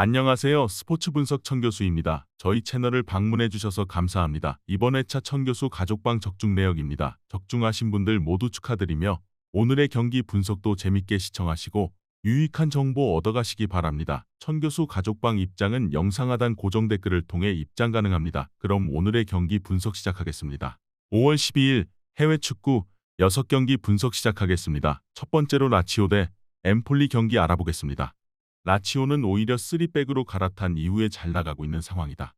안녕하세요. 스포츠 분석 천교수입니다. 저희 채널을 방문해 주셔서 감사합니다. 이번 회차 천교수 가족방 적중 내역입니다. 적중하신 분들 모두 축하드리며 오늘의 경기 분석도 재밌게 시청하시고 유익한 정보 얻어가시기 바랍니다. 천교수 가족방 입장은 영상 하단 고정 댓글을 통해 입장 가능합니다. 그럼 오늘의 경기 분석 시작하겠습니다. 5월 12일 해외 축구 6경기 분석 시작하겠습니다. 첫 번째로 라치오 대 엠폴리 경기 알아보겠습니다. 라치오는 오히려 3백으로 갈아탄 이후에 잘 나가고 있는 상황이다.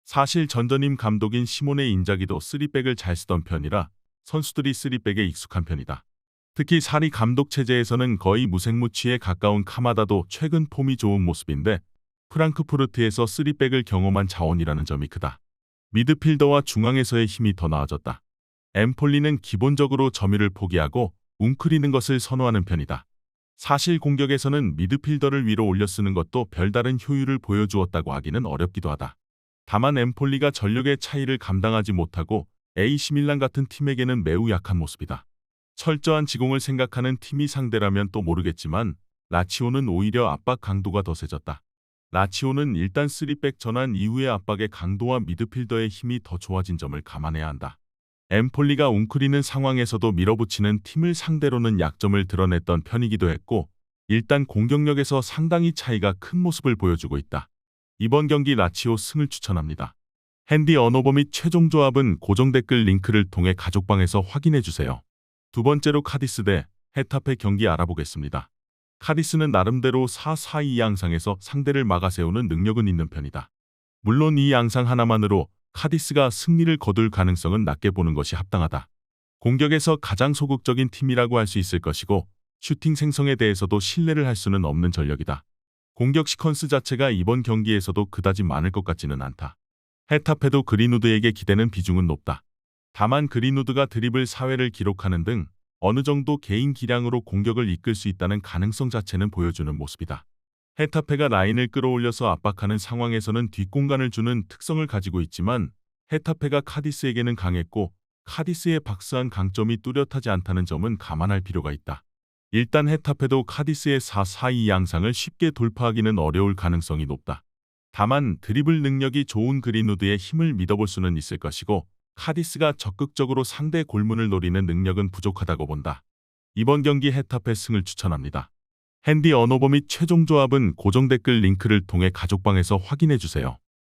사실 전전임 감독인 시모네 인자기도 3백을 잘 쓰던 편이라 선수들이 3백에 익숙한 편이다. 특히 사리 감독 체제에서는 거의 무색무취에 가까운 카마다도 최근 폼이 좋은 모습인데 프랑크푸르트에서 3백을 경험한 자원이라는 점이 크다. 미드필더와 중앙에서의 힘이 더 나아졌다. 엠폴리는 기본적으로 점유를 포기하고 웅크리는 것을 선호하는 편이다. 사실 공격에서는 미드필더를 위로 올려 쓰는 것도 별다른 효율을 보여주었다고 하기는 어렵기도 하다. 다만 엠폴리가 전력의 차이를 감당하지 못하고 AC 밀란 같은 팀에게는 매우 약한 모습이다. 철저한 지공을 생각하는 팀이 상대라면 또 모르겠지만 라치오는 오히려 압박 강도가 더 세졌다. 라치오는 일단 3백 전환 이후의 압박의 강도와 미드필더의 힘이 더 좋아진 점을 감안해야 한다. 엠폴리가 웅크리는 상황에서도 밀어붙이는 팀을 상대로는 약점을 드러냈던 편이기도 했고 일단 공격력에서 상당히 차이가 큰 모습을 보여주고 있다. 이번 경기 라치오 승을 추천합니다. 핸디 언어버 및 최종 조합은 고정 댓글 링크를 통해 가족방에서 확인해주세요. 두 번째로 카디스 대 헤타페 경기 알아보겠습니다. 카디스는 나름대로 4-4-2 양상에서 상대를 막아세우는 능력은 있는 편이다. 물론 이 양상 하나만으로 카디스가 승리를 거둘 가능성은 낮게 보는 것이 합당하다. 공격에서 가장 소극적인 팀이라고 할 수 있을 것이고 슈팅 생성에 대해서도 신뢰를 할 수는 없는 전력이다. 공격 시퀀스 자체가 이번 경기에서도 그다지 많을 것 같지는 않다. 헤타페도 그린우드에게 기대는 비중은 높다. 다만 그린우드가 드리블 사회를 기록하는 등 어느 정도 개인 기량으로 공격을 이끌 수 있다는 가능성 자체는 보여주는 모습이다. 헤타페가 라인을 끌어올려서 압박하는 상황에서는 뒷공간을 주는 특성을 가지고 있지만 헤타페가 카디스에게는 강했고 카디스의 박스한 강점이 뚜렷하지 않다는 점은 감안할 필요가 있다. 일단 헤타페도 카디스의 4-4-2 양상을 쉽게 돌파하기는 어려울 가능성이 높다. 다만 드리블 능력이 좋은 그린우드의 힘을 믿어볼 수는 있을 것이고 카디스가 적극적으로 상대 골문을 노리는 능력은 부족하다고 본다. 이번 경기 헤타페 승을 추천합니다. 핸디 언어버 및 최종 조합은 고정 댓글 링크를 통해 가족방에서 확인해주세요.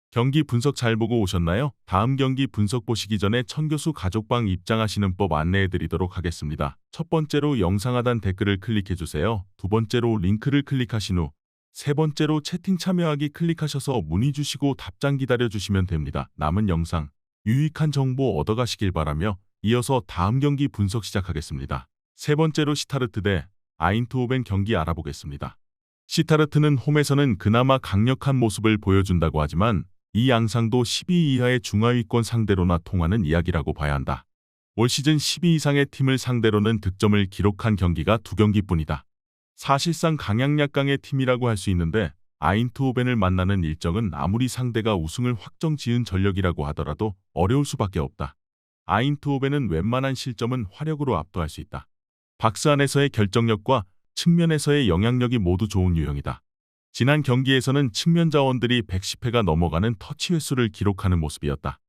경기 분석 잘 보고 오셨나요? 다음 경기 분석 보시기 전에 천교수 가족방 입장하시는 법 안내해드리도록 하겠습니다. 첫 번째로 영상 하단 댓글을 클릭해주세요. 두 번째로 링크를 클릭하신 후 세 번째로 채팅 참여하기 클릭하셔서 문의 주시고 답장 기다려주시면 됩니다. 남은 영상 유익한 정보 얻어가시길 바라며 이어서 다음 경기 분석 시작하겠습니다. 세 번째로 시타르트 대 아인트호벤 경기 알아보겠습니다. 시타르트는 홈에서는 그나마 강력한 모습을 보여준다고 하지만 이 양상도 12위 이하의 중하위권 상대로나 통하는 이야기라고 봐야 한다. 올 시즌 12위 이상의 팀을 상대로는 득점을 기록한 경기가 2경기뿐이다. 사실상 강약약강의 팀이라고 할 수 있는데 아인트호벤을 만나는 일정은 아무리 상대가 우승을 확정 지은 전력이라고 하더라도 어려울 수밖에 없다. 아인트호벤은 웬만한 실점은 화력으로 압도할 수 있다. 박스 안에서의 결정력과 측면에서의 영향력이 모두 좋은 유형이다. 지난 경기에서는 측면 자원들이 110회가 넘어가는 터치 횟수를 기록하는 모습이었다.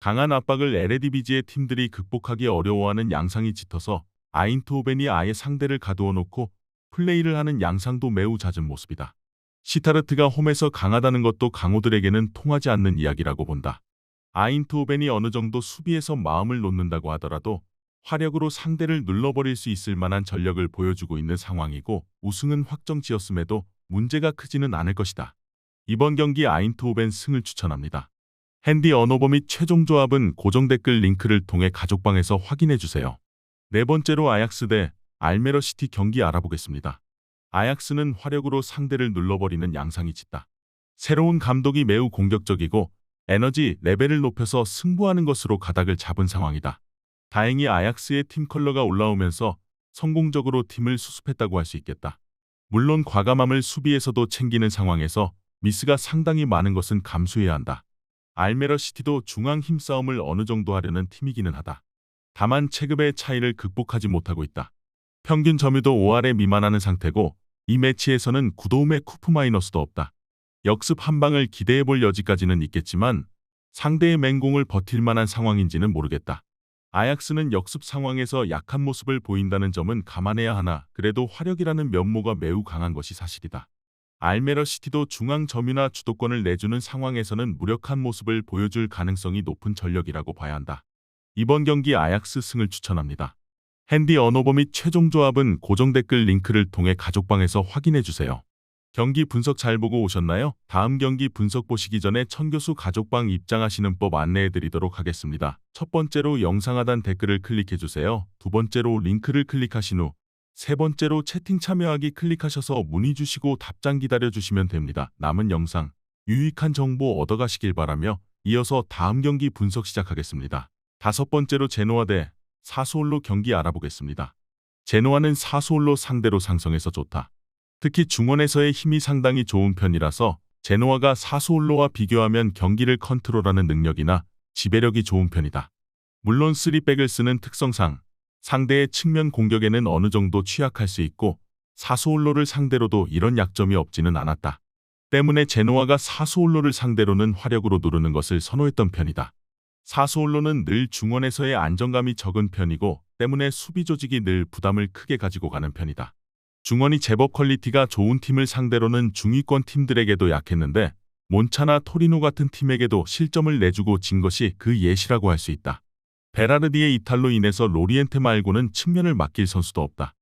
강한 압박을 에레디비지의 팀들이 극복하기 어려워하는 양상이 짙어서 아인트호벤이 아예 상대를 가두어 놓고 플레이를 하는 양상도 매우 잦은 모습이다. 시타르트가 홈에서 강하다는 것도 강호들에게는 통하지 않는 이야기라고 본다. 아인트호벤이 어느 정도 수비에서 마음을 놓는다고 하더라도 화력으로 상대를 눌러버릴 수 있을 만한 전력을 보여주고 있는 상황이고 우승은 확정지었음에도 문제가 크지는 않을 것이다. 이번 경기 아인트호벤 승을 추천합니다. 핸디 언어버 및 최종 조합은 고정 댓글 링크를 통해 가족방에서 확인해주세요. 네 번째로 아약스 대 알메러 시티 경기 알아보겠습니다. 아약스는 화력으로 상대를 눌러버리는 양상이 짙다. 새로운 감독이 매우 공격적이고 에너지 레벨을 높여서 승부하는 것으로 가닥을 잡은 상황이다. 다행히 아약스의 팀 컬러가 올라오면서 성공적으로 팀을 수습했다고 할 수 있겠다. 물론 과감함을 수비에서도 챙기는 상황에서 미스가 상당히 많은 것은 감수해야 한다. 알메러 시티도 중앙 힘싸움을 어느 정도 하려는 팀이기는 하다. 다만 체급의 차이를 극복하지 못하고 있다. 평균 점유도 5할에 미만하는 상태고 이 매치에서는 구도움의 쿠프 마이너스도 없다. 역습 한 방을 기대해볼 여지까지는 있겠지만 상대의 맹공을 버틸 만한 상황인지는 모르겠다. 아약스는 역습 상황에서 약한 모습을 보인다는 점은 감안해야 하나 그래도 화력이라는 면모가 매우 강한 것이 사실이다. 알메러 시티도 중앙 점유나 주도권을 내주는 상황에서는 무력한 모습을 보여줄 가능성이 높은 전력이라고 봐야 한다. 이번 경기 아약스 승을 추천합니다. 핸디 언어버 및 최종 조합은 고정 댓글 링크를 통해 가족방에서 확인해주세요. 경기 분석 잘 보고 오셨나요? 다음 경기 분석 보시기 전에 천교수 가족방 입장하시는 법 안내해드리도록 하겠습니다. 첫 번째로 영상 하단 댓글을 클릭해주세요. 두 번째로 링크를 클릭하신 후 세 번째로 채팅 참여하기 클릭하셔서 문의 주시고 답장 기다려주시면 됩니다. 남은 영상 유익한 정보 얻어가시길 바라며 이어서 다음 경기 분석 시작하겠습니다. 다섯 번째로 제노아 대 사수올로 경기 알아보겠습니다. 제노아는 사수올로 상대로 상성에서 좋다. 특히 중원에서의 힘이 상당히 좋은 편이라서 제노아가 사수올로와 비교하면 경기를 컨트롤하는 능력이나 지배력이 좋은 편이다. 물론 3백을 쓰는 특성상 상대의 측면 공격에는 어느 정도 취약할 수 있고 사수올로를 상대로도 이런 약점이 없지는 않았다. 때문에 제노아가 사수올로를 상대로는 화력으로 누르는 것을 선호했던 편이다. 사수올로는 늘 중원에서의 안정감이 적은 편이고 때문에 수비 조직이 늘 부담을 크게 가지고 가는 편이다. 중원이 제법 퀄리티가 좋은 팀을 상대로는 중위권 팀들에게도 약했는데 몬차나 토리노 같은 팀에게도 실점을 내주고 진 것이 그 예시라고 할 수 있다. 베라르디의 이탈로 인해서 로리엔테 말고는 측면을 맡길 선수도 없다.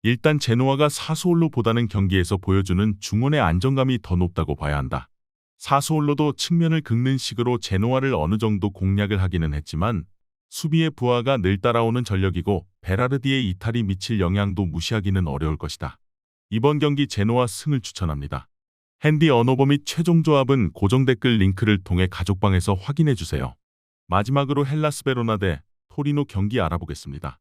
일단 제노아가 사수올로보다는 경기에서 보여주는 중원의 안정감이 더 높다고 봐야 한다. 사수올로도 측면을 긁는 식으로 제노아를 어느 정도 공략을 하기는 했지만 수비의 부하가 늘 따라오는 전력이고 베라르디의 이탈이 미칠 영향도 무시하기는 어려울 것이다. 이번 경기 제노아 승을 추천합니다. 핸디 언어버 및 최종 조합은 고정 댓글 링크를 통해 가족방에서 확인해주세요. 마지막으로 헬라스 베로나 대 토리노 경기 알아보겠습니다.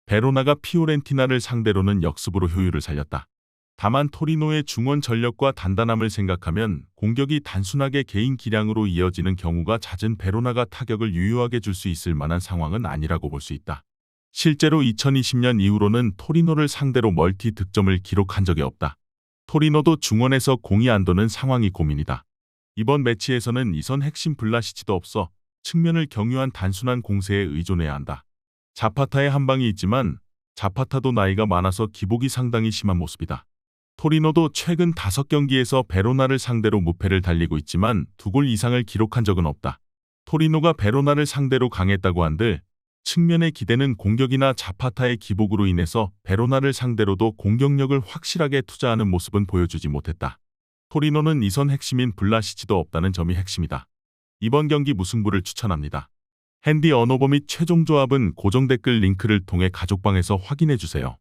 베로나가 피오렌티나를 상대로는 역습으로 효율을 살렸다. 다만 토리노의 중원 전력과 단단함을 생각하면 공격이 단순하게 개인 기량으로 이어지는 경우가 잦은 베로나가 타격을 유효하게 줄 수 있을 만한 상황은 아니라고 볼 수 있다. 실제로 2020년 이후로는 토리노를 상대로 멀티 득점을 기록한 적이 없다. 토리노도 중원에서 공이 안 도는 상황이 고민이다. 이번 매치에서는 이선 핵심 블라시치도 없어 측면을 경유한 단순한 공세에 의존해야 한다. 자파타의 한 방이 있지만 자파타도 나이가 많아서 기복이 상당히 심한 모습이다. 토리노도 최근 5경기에서 베로나를 상대로 무패를 달리고 있지만 2골 이상을 기록한 적은 없다. 토리노가 베로나를 상대로 강했다고 한들 측면의 기대는 공격이나 자파타의 기복으로 인해서 베로나를 상대로도 공격력을 확실하게 투자하는 모습은 보여주지 못했다. 토리노는 이선 핵심인 블라시치도 없다는 점이 핵심이다. 이번 경기 무승부를 추천합니다. 핸디 언어버 및 최종 조합은 고정 댓글 링크를 통해 가족방에서 확인해주세요.